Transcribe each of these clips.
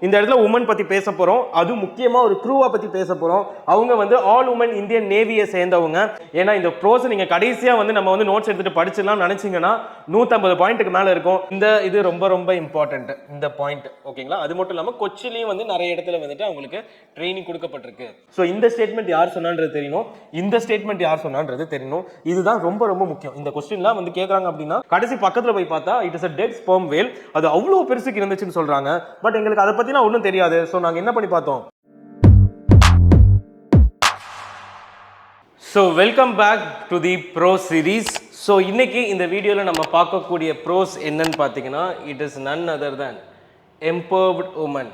இந்த இடத்துல உமன் பத்தி பேச போறோம். அது முக்கியமா ஒரு க்ரூவா பத்தி பேச போறோம். அவங்க வந்து ஆல் உமன் இந்தியன் நேவியை சேர்ந்தவங்க. ஏன்னா இந்த ப்ரோஸ் நீங்க கடைசியா வந்து நம்ம வந்து நோட்ஸ் எடுத்துட்டு படிச்சிடலாம் நினைச்சீங்கன்னா 150 பாயிண்ட்டுக்கு மேல இருக்கும். இது ரொம்ப ரொம்ப இம்பார்ட்டன்ட் இந்த பாயிண்ட். ஓகேங்களா? அது மட்டும் இல்லாம கொச்சிலையும் வந்து நிறைய இடத்துல வந்துட்டு அவங்களுக்கு ட்ரைனிங் கொடுக்கப்பட்டிருக்கு. ஸோ இந்த ஸ்டேட்மெண்ட் யார் சொன்னான்றது தெரியணும், இந்த ஸ்டேட்மெண்ட் யார் சொன்னான்றது தெரியணும். இதுதான் ரொம்ப ரொம்ப முக்கியம். இந்த கொஸ்டின்லாம் வந்து கேட்கறாங்க அப்படின்னா கடைசி பக்கத்துல போய் பார்த்தா it is a dead sperm whale, அது அவ்வளவு பெருசுக்கு இருந்துச்சுன்னு சொல்றாங்க. பட் எங்களுக்கு அதை பத்தினா ஒன்றும் தெரியாது. ஸோ நாங்க என்ன பண்ணி பார்த்தோம். So welcome back to the pro series. So இன்னைக்கு இந்த வீடியோவில் நம்ம பார்க்கக்கூடிய ப்ரோஸ் என்னன்னு பார்த்தீங்கன்னா it is none other than empowered women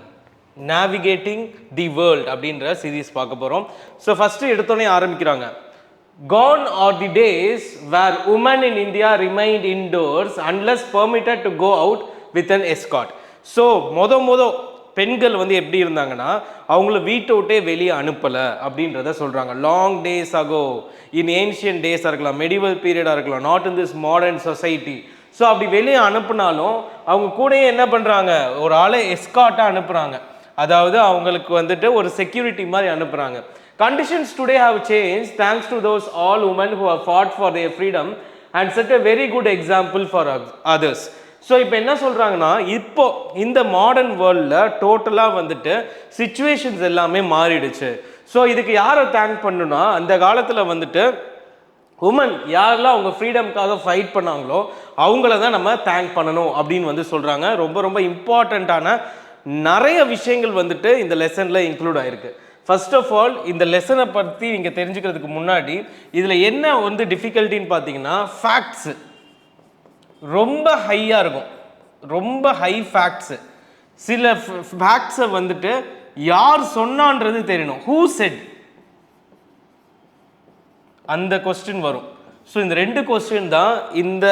navigating the world அப்படின்ற சீரீஸ் பார்க்க போகிறோம். ஸோ ஃபஸ்ட்டு எடுத்தோடனே ஆரம்பிக்கிறாங்க. Gone are the days where women in India remained indoors unless permitted to go out with an escort. So மொத பெண்கள் வந்து எப்படி இருந்தாங்கன்னா அவங்கள வீட்டை விட்டே வெளியே அனுப்பலை அப்படின்றத சொல்கிறாங்க. Long days ago, in ancient டேஸாக இருக்கலாம், மெடிவல் பீரியடாக இருக்கலாம், not in this modern society. So அப்படி வெளியே அனுப்புனாலும் அவங்க கூடயே என்ன பண்ணுறாங்க, ஒரு ஆளை எஸ்கார்ட்டாக அனுப்புகிறாங்க. அதாவது அவங்களுக்கு வந்துட்டு ஒரு செக்யூரிட்டி மாதிரி அனுப்புகிறாங்க. Conditions today have changed thanks to those all women who have fought for their freedom and set a very good example for others. So இப்போ என்ன சொல்கிறாங்கன்னா இப்போ இந்த மாடர்ன் வேர்ல்டில் டோட்டலாக வந்துட்டு சிச்சுவேஷன்ஸ் எல்லாமே மாறிடுச்சு. ஸோ இதுக்கு யாரை தேங்க் பண்ணணும்னா அந்த காலத்தில் வந்துட்டு உமன் யாரெல்லாம் அவங்க ஃப்ரீடம்காக ஃபைட் பண்ணாங்களோ அவங்கள தான் நம்ம தேங்க் பண்ணணும் அப்படின்னு வந்து சொல்கிறாங்க. ரொம்ப ரொம்ப இம்பார்ட்டண்ட்டான நிறைய விஷயங்கள் வந்துட்டு இந்த லெசனில் இன்க்ளூட் ஆகிருக்கு. ஃபர்ஸ்ட் ஆஃப் ஆல் இந்த லெசனை பற்றி நீங்கள் தெரிஞ்சுக்கிறதுக்கு முன்னாடி இதில் என்ன வந்து டிஃபிகல்ட்டின்னு பார்த்தீங்கன்னா ஃபேக்ட்ஸு ரொம்ப ஹையாக இருக்கும், ரொம்ப ஹை ஃபேக்ட்ஸு. சில ஃபேக்ட்ஸை வந்துட்டு யார் சொன்னான்றது தெரியணும். ஹூ செட் அந்த கொஸ்டின் வரும். ஸோ இந்த ரெண்டு கொஸ்டின் தான் இந்த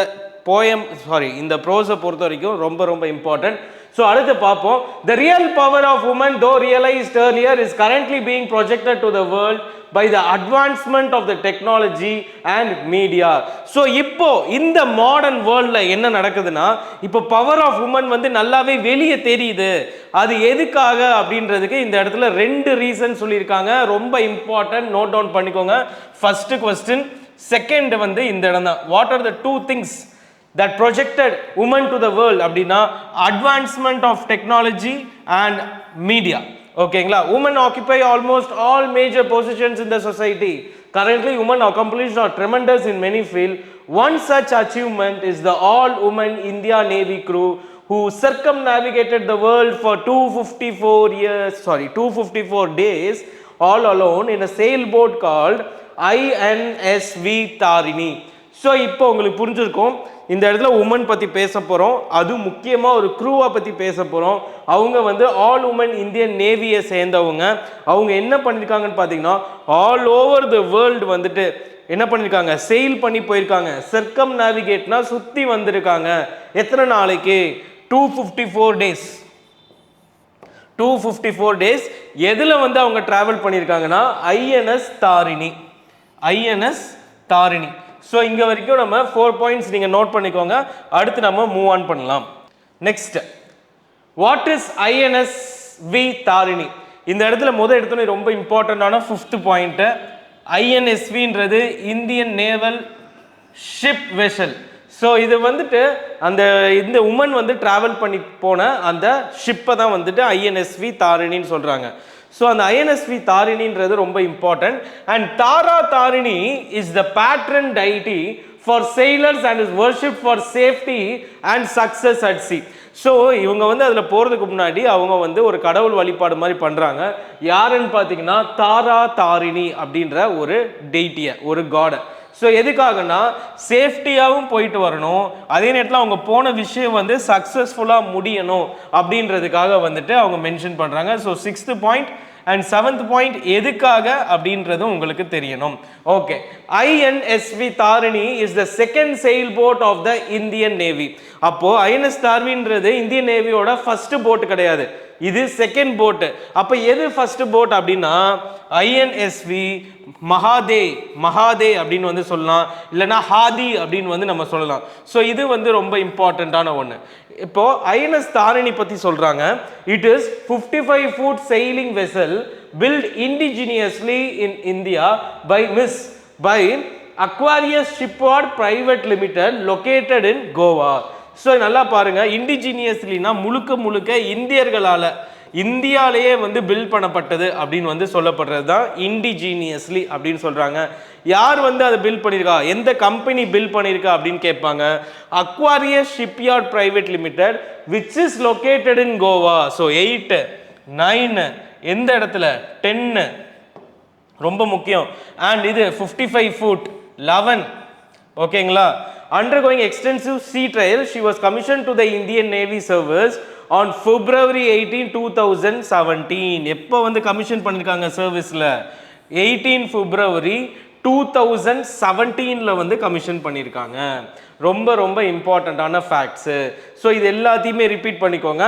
இந்த ப்ரோஸை பொறுத்த வரைக்கும் ரொம்ப ரொம்ப இம்பார்ட்டன்ட். ஸோ அடுத்து பார்ப்போம். The real power of women, though realized earlier, is currently being projected to the world by the advancement of the technology and media. So இப்போ இந்த மாடர்ன் வேர்ல்டில் என்ன நடக்குதுன்னா இப்போ பவர் ஆஃப் உமன் வந்து நல்லாவே வெளியே தெரியுது. அது எதுக்காக அப்படின்றதுக்கு இந்த இடத்துல ரெண்டு ரீசன் சொல்லியிருக்காங்க. ரொம்ப இம்பார்ட்டன்ட், நோட் டவுன் பண்ணிக்கோங்க. ஃபர்ஸ்ட் கொஸ்டின், செகண்ட் வந்து இந்த இடம் தான். What are the two things that projected women to the world அப்படின்னா advancement of technology and media. ஓகேங்களா? women occupy almost all major positions in the society. Currently women accomplished are tremendous in many fields. One such achievement is the all women India Navy crew who circumnavigated the world for 254 days all alone in a sailboat called INSV Tarini. So இப்போ உங்களுக்கு புரிஞ்சிருக்கும் இந்த இடத்துல woman பற்றி பேச போகிறோம். அது முக்கியமாக ஒரு க்ரூவை பற்றி பேச போகிறோம். அவங்க வந்து ஆல் உமன் இந்தியன் நேவியை சேர்ந்தவங்க. அவங்க என்ன பண்ணியிருக்காங்கன்னு பார்த்தீங்கன்னா ஆல் ஓவர் த வேர்ல்டு வந்துட்டு என்ன பண்ணியிருக்காங்க, செயில் பண்ணி போயிருக்காங்க. சர்க்கம் நேவிகேட்னா சுற்றி வந்திருக்காங்க. எத்தனை நாளைக்கு? 254 டேஸ். 254 டேஸ் எதில் வந்து அவங்க ட்ராவல் பண்ணியிருக்காங்கன்னா INS Tharini. INS Tharini. So இங்கே வரைக்கும் நம்ம 4 பாயிண்ட்ஸ் நீங்கள் நோட் பண்ணிக்கோங்க. அடுத்து நம்ம மூவ் ஆன் பண்ணலாம். Next, what is INSV Tarini? இந்த இடத்துல எடுத்தோன்னே ரொம்ப இம்பார்ட்டண்டான 5th பாயிண்ட். ஐஎன்எஸ்வின்றது Indian naval ship vessel. So இது வந்துட்டு இந்த உமன் வந்து டிராவல் பண்ணி போன அந்த ஷிப்பை தான் வந்துட்டு ஐஎன்எஸ்வி தாரிணின்னு சொல்கிறாங்க. ஸோ அந்த ஐஎன்எஸ்வி தாரிணின்றது ரொம்ப important. And Tara Tarini is the patron deity for sailors and is worshipped for safety and success at sea. So இவங்க வந்து அதில் போகிறதுக்கு முன்னாடி அவங்க வந்து ஒரு கடவுள் வழிபாடு மாதிரி பண்ணுறாங்க. யாருன்னு பார்த்தீங்கன்னா தாரா தாரிணி அப்படின்ற ஒரு டெய்ட்டியை, ஒரு காடை. ஸோ எதுக்காகனா சேஃப்டியாகவும் போயிட்டு வரணும், அதே நேரத்தில் அவங்க போன விஷயம் வந்து சக்ஸஸ்ஃபுல்லாக முடியணும் அப்படின்றதுக்காக வந்துட்டு அவங்க மென்ஷன் பண்ணுறாங்க. So 6th point and 7th point எதுக்காக அப்படின்றதும் உங்களுக்கு தெரியணும். Okay, INSV Tarini is the second sail boat of the Indian Navy. அப்போ ஐஎன்எஸ் தாரிணின்றது இந்தியன் நேவியோட ஃபர்ஸ்ட் போட் கிடையாது, இது செகண்ட் போட். அப்ப எது ஃபர்ஸ்ட் போட் அப்படின்னா ஐஎன்எஸ்வி மகாதே அப்படின்னு வந்து சொல்லலாம், இல்லைன்னா ஹாதி அப்படின்னு வந்து நம்ம சொல்லலாம். ஸோ இது வந்து ரொம்ப இம்பார்ட்டண்ட்டான ஒன்று. இப்போ ஐஎன்எஸ் தாரிணி பத்தி சொல்றாங்க. It is 55 foot sailing vessel built indigenously in India by Aquarius Shipyard Private Limited located in Goa. So நல்லா பாருங்க, இண்டிஜினியஸ்லினா முழுக்க இந்தியாலேயே வந்து பில்ட் பண்ணப்பட்டது அப்படின்னு வந்து சொல்லப்படுறது தான் இண்டிஜினியஸ்லி அப்படின்னு சொல்றாங்க. யார் வந்து அதை பில்ட் பண்ணியிருக்கா, எந்த கம்பெனி பில்ட் பண்ணியிருக்கா அப்படின்னு கேட்பாங்க. Aquarius shipyard private limited which is located in Goa. So 8, 9 எந்த இடத்துல, 10 ரொம்ப முக்கியம். அண்ட் இது 55 foot 11 ஓகேங்களா. Undergoing extensive sea trial, she was commissioned to the Indian Navy service on February 18, 2017. எப்போ வந்து கமிஷன் பண்ணிருக்காங்க சர்வீஸ்ல? 18 February 2017ல வந்து கமிஷன் பண்ணிருக்காங்க. ரொம்ப இம்பார்ட்டன்டான ஃபேக்ட்ஸ். ஸோ இது எல்லாத்தையுமே ரிப்பீட் பண்ணிக்கோங்க.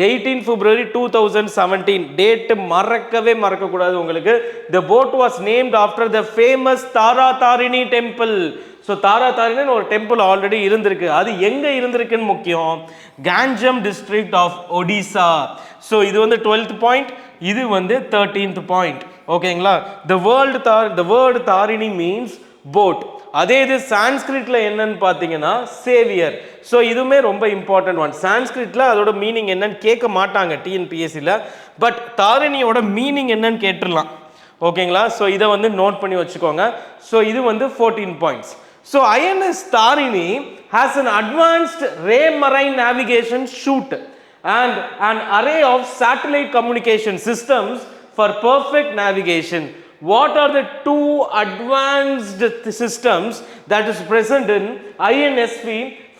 18 February 2017 டேட் மறக்க கூடாது உங்களுக்கு. The boat was named after the famous Tara Tarini temple. So Tara தாரிணின்னு ஒரு டெம்பிள் ஆல்ரெடி இருந்திருக்கு. அது எங்க இருந்திருக்குன்னு முக்கியம், Ganjam district of Odisha. So இது வந்து 12th பாயிண்ட், இது வந்து 13th பாயிண்ட் ஓகேங்களா. The word Tharini means boat. அதே இது சான்ஸ்கிரிட்ல என்னன்னு பார்த்தீங்கன்னா சேவியர். ஸோ இதுவுமே ரொம்ப இம்பார்ட்டன்ட் ஒன். சான்ஸ்கிரிட்ல அதோட மீனிங் என்னன்னு கேட்க மாட்டாங்க டிஎன்பிஎஸ்சியில், பட் தாரிணியோட மீனிங் என்னன்னு கேட்டுடலாம் ஓகேங்களா. ஸோ இதை வந்து நோட் பண்ணி வச்சுக்கோங்க. ஸோ இது வந்து 14 points. So INS Tarini has an advanced ray marine navigation chute and an array of satellite communication systems for perfect navigation. What are the two advanced systems that is present in INSV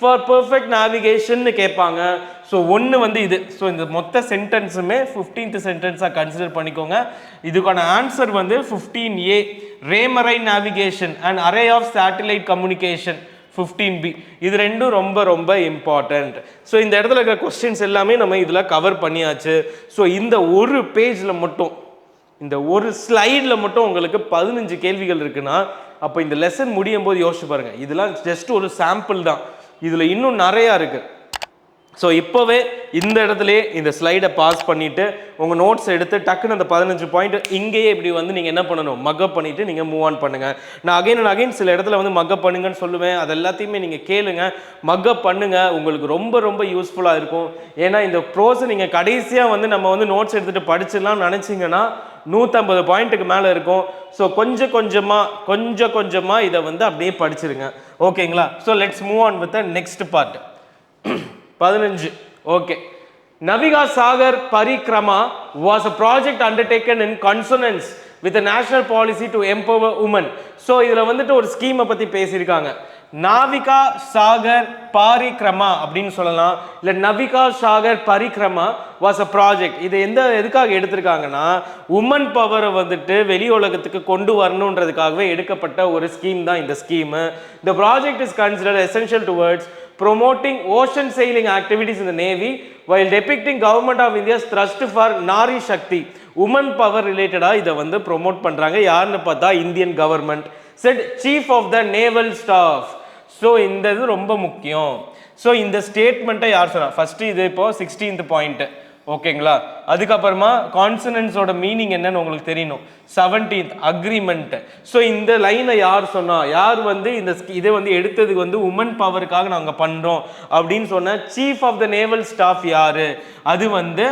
for perfect navigation னு கேட்பாங்க. So ஒன்று வந்து இது. So இந்த மொத்த சென்டென்ஸுமே 15th சென்டென்ஸாக consider பண்ணிக்கோங்க. இதுக்கான answer வந்து 15A ray marine navigation and array of satellite communication 15B. இது ரெண்டும் ரொம்ப இம்பார்ட்டன்ட். ஸோ இந்த இடத்துல இருக்கிற கொஸ்டின்ஸ் எல்லாமே நம்ம இதில் கவர் பண்ணியாச்சு. ஸோ இந்த ஒரு பேஜில் மட்டும், இந்த ஒரு ஸ்லைடில் மட்டும் உங்களுக்கு 15 கேள்விகள் இருக்குன்னா அப்போ இந்த லெசன் முடியும் போது யோசிச்சு பாருங்க. இதெல்லாம் ஜஸ்ட் ஒரு சாம்பிள் தான், இதில் இன்னும் நிறையா இருக்கு. ஸோ இப்போவே இந்த இடத்துல இந்த ஸ்லைடை பாஸ் பண்ணிவிட்டு உங்கள் நோட்ஸ் எடுத்து டக்குன்னு அந்த 15 பாயிண்ட் இங்கேயே இப்படி வந்து நீங்கள் என்ன பண்ணணும், மக்கப் பண்ணிவிட்டு நீங்கள் மூவ் ஆன் பண்ணுங்கள். நான் அகைன் அண்ட் அகைன் சில இடத்துல வந்து மக்கப் பண்ணுங்கன்னு சொல்லுவேன். அது எல்லாத்தையுமே நீங்கள் கேளுங்க, மக்கப் பண்ணுங்கள். உங்களுக்கு ரொம்ப யூஸ்ஃபுல்லாக இருக்கும். ஏன்னா இந்த ப்ரோஸை நீங்கள் கடைசியாக வந்து நம்ம வந்து நோட்ஸ் எடுத்துகிட்டு படிச்சிடலாம்னு நினச்சிங்கன்னா 150 பாயிண்ட்டுக்கு மேலே இருக்கும். ஸோ கொஞ்சம் கொஞ்சமாக இதை வந்து அப்படியே படிச்சிருங்க ஓகேங்களா. So let's move on with the next part. 15 okay. Naviga Sagar Parikrama was a project undertaken in consonance with the national policy to empower women. So இதில் வந்துட்டு ஒரு ஸ்கீமை பற்றி பேசியிருக்காங்க. நாவிகா சாகர் பாரிக்ரமா அப்படின்னு சொல்லலாம், இல்லை Navika Sagar Parikrama was a project. இது எதுக்காக எடுத்திருக்காங்கன்னா உமன் பவரை வந்துட்டு வெளி உலகத்துக்கு கொண்டு வரணுன்றதுக்காகவே எடுக்கப்பட்ட ஒரு ஸ்கீம் தான் இந்த scheme. The project is considered essential towards promoting ocean sailing activities in the Navy while depicting Government of India's thrust for Nari Shakti. Women power related இதை வந்து ப்ரொமோட் பண்ணுறாங்க. யாருன்னு பார்த்தா Indian government said Chief of the Naval Staff. So இந்த இது ரொம்ப முக்கியம். So இந்த ஸ்டேட்மெண்ட்டை யார் சொன்னா, ஃபஸ்ட்டு இது இப்போ 16th பாயிண்ட்டு ஓகேங்களா. அதுக்கப்புறமா கான்சனன்ஸோட மீனிங் என்னன்னு உங்களுக்கு தெரியணும். 17th agreement. ஸோ இந்த லைனை யார் சொன்னா, யார் வந்து இந்த இதை வந்து எடுத்ததுக்கு வந்து உமன் பவருக்காக நாங்கள் பண்ணுறோம் அப்படின்னு சொன்ன chief of the naval staff யாரு, அது வந்து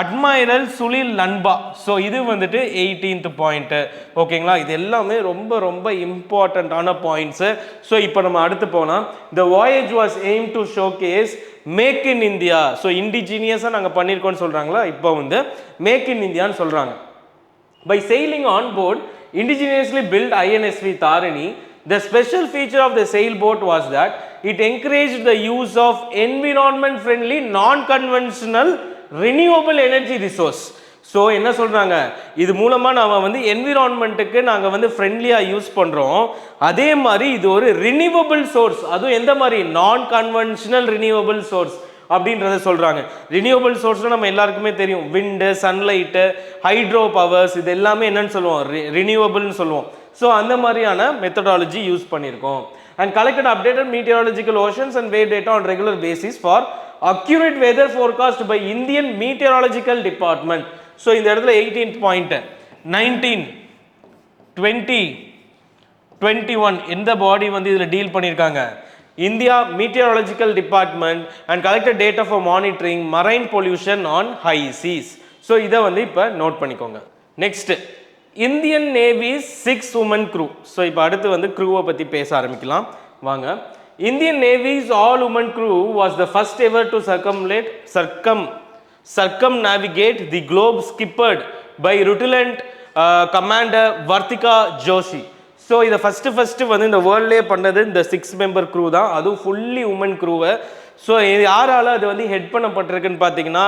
அட்மைரல் சுனில் லன்பா. ஸோ இது வந்துட்டு 18th பாயிண்ட்டு ஓகேங்களா. இது எல்லாமே ரொம்ப இம்பார்ட்டண்ட்டான பாயிண்ட்ஸு. ஸோ இப்போ நம்ம அடுத்து போனால் the voyage was aim to showcase make in India. So இண்டிஜினியஸாக நாங்கள் பண்ணியிருக்கோம்னு சொல்கிறாங்களா, இப்போ வந்து மேக் இன் இந்தியான்னு சொல்கிறாங்க. By sailing on board indigenously built INSV Tarini, the special feature of the sailboat was that it encouraged the use of environment friendly non-conventional renewable energy resource. So என்ன சொல்கிறாங்க, இது மூலமாக நாம் வந்து என்விரான்மெண்ட்டுக்கு நாங்கள் வந்து ஃப்ரெண்ட்லியாக யூஸ் பண்ணுறோம். அதே மாதிரி இது ஒரு ரினியூவபிள் சோர்ஸ். அதுவும் எந்த மாதிரி, நான் கன்வென்ஷனல் ரினியூவபிள் சோர்ஸ். அப்படின்றத சொல்கிறாங்க. ரினியூவபிள் சோர்ஸ்னால் நம்ம எல்லாருக்குமே தெரியும், விண்டு, சன்லைட்டு, ஹைட்ரோ பவர்ஸ், இது எல்லாமே என்னன்னு சொல்லுவோம், ரினியூவபிள்னு சொல்லுவோம். ஸோ அந்த மாதிரியான மெத்தடாலஜி யூஸ் பண்ணியிருக்கோம். And collected updated meteorological oceans and wave data on regular basis for accurate weather forecast by Indian meteorological department. So இந்த இடத்துல 18th பாயிண்ட் 19, 20, 21 எந்த பாடி வந்து இதில் டீல் பண்ணியிருக்காங்க, India meteorological department and collected data for monitoring marine pollution on high seas. So இதை வந்து இப்போ note பண்ணிக்கோங்க. Next, Indian navy's 6 women crew. So இப்போ அடுத்து வந்து க்ரூவை பற்றி பேச ஆரம்பிக்கலாம் வாங்க. Indian navy's all women crew was the first ever to circumnavigate the globe, skippered by Lieutenant Commander Vartika Joshi. So இதை ஃபஸ்ட்டு வந்து இந்த வேர்ல்ட்லேயே பண்ணது இந்த 6 மெம்பர் க்ரூ தான், அதுவும் ஃபுல்லி உமன் க்ரூவை. ஸோ யாரால் அது வந்து ஹெட் பண்ணப்பட்டிருக்குன்னு பார்த்தீங்கன்னா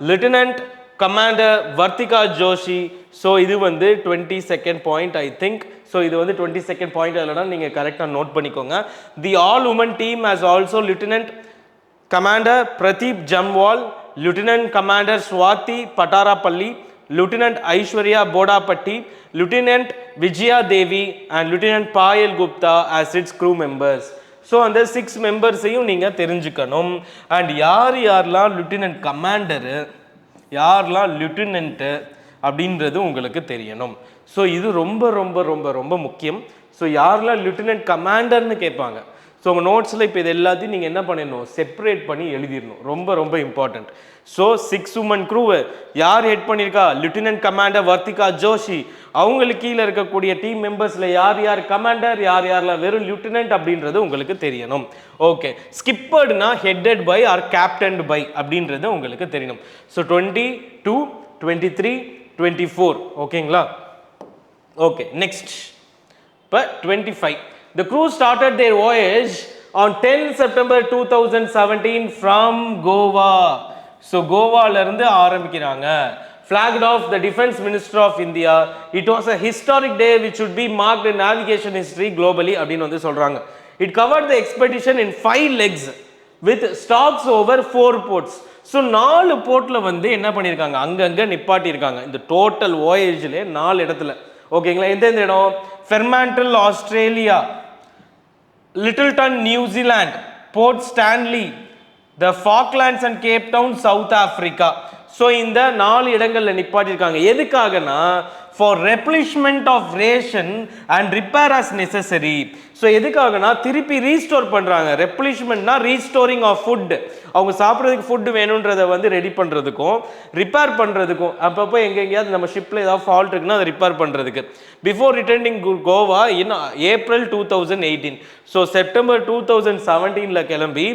லிeutenant commander வர்த்திகா ஜோஷி. ஸோ இது வந்து 22nd point I think. So இது வந்து 22nd பாயிண்ட் இல்லைனா நீங்கள் கரெக்டாக நோட் பண்ணிக்கோங்க. The all women team has also லிeutenant commander Pradeep Jamwal, lieutenant commander Swathi Patarapalli, lieutenant Aishwarya Bodapatti, lieutenant Vijaya Devi and lieutenant Payal Gupta as its crew members. So அந்த 6 மெம்பர்ஸையும் நீங்கள் தெரிஞ்சுக்கணும். அண்ட் யாரெல்லாம் lieutenant கமாண்டரு, யாரெல்லாம் lieutenant அப்படின்றது உங்களுக்கு தெரியணும். ஸோ இது ரொம்ப ரொம்ப ரொம்ப ரொம்ப முக்கியம். ஸோ யாரெல்லாம் lieutenant கமாண்டர்னு கேட்பாங்க. ஸோ உங்கள் நோட்ஸில் இப்போ இது எல்லாத்தையும் நீங்கள் என்ன பண்ணிடணும், செப்பரேட் பண்ணி எழுதிடணும். ரொம்ப ரொம்ப இம்பார்ட்டண்ட். ஸோ 6 உமன் க்ரூவை யார் ஹெட் பண்ணியிருக்கா, லிeutenant கமாண்டர் வர்த்திகா ஜோஷி. அவங்களுக்கு கீழே இருக்கக்கூடிய டீம் மெம்பர்ஸில் யார் யார் கமாண்டர், யாரெல்லாம் வெறும் lieutenant அப்படின்றது உங்களுக்கு தெரியணும். ஓகே, ஸ்கிப்பர்டுனா headed by or captained by அப்படின்றது உங்களுக்கு தெரியணும். ஸோ 22, 23, 24 ஓகேங்களா. ஓகே, நெக்ஸ்ட் இப்போ 25. The crew started their voyage on 10 September 2017 from Goa. So கோவால இருந்து ஆரம்பிக்கிறாங்க. Flagged off the Defense Minister of India. It was a historic day which should be marked in navigation history globally அப்படின்னு வந்து சொல்றாங்க. It covered the expedition in 5 legs with stops over 4 ports. So 4 போர்ட்டில் வந்து என்ன பண்ணியிருக்காங்க, அங்கங்கே நிப்பாட்டி இருக்காங்க. இந்த டோட்டல் voyageல 4 இடத்துல. ஓகேங்களா. எந்தெந்த இடம், Fremantle Australia, Lyttelton New Zealand, Port Stanley, the Falklands and Cape Town South Africa. So இந்த 4 இடங்களில் நிப்பாட்டியிருக்காங்க. எதுக்காகனா for replenishment of ration and repair as necessary. So எதுக்காகனா திருப்பி ரீஸ்டோர் பண்ணுறாங்க. ரெப்ளிஷ்மெண்ட்னா ரீஸ்டோரிங் ஆஃப் ஃபுட், அவங்க சாப்பிட்றதுக்கு ஃபுட்டு வேணுன்றதை வந்து ரெடி பண்ணுறதுக்கும் ரிப்பேர் பண்ணுறதுக்கும், அப்பப்போ எங்கெங்கேயாவது நம்ம ஷிப்பில் ஏதாவது ஃபால்ட் இருக்குன்னா அதை ரிப்பேர் பண்ணுறதுக்கு. பிஃபோர் ரிட்டர்னிங் கோவா இன் ஏப்ரல் 2018. ஸோ செப்டம்பர் 2017 கிளம்பி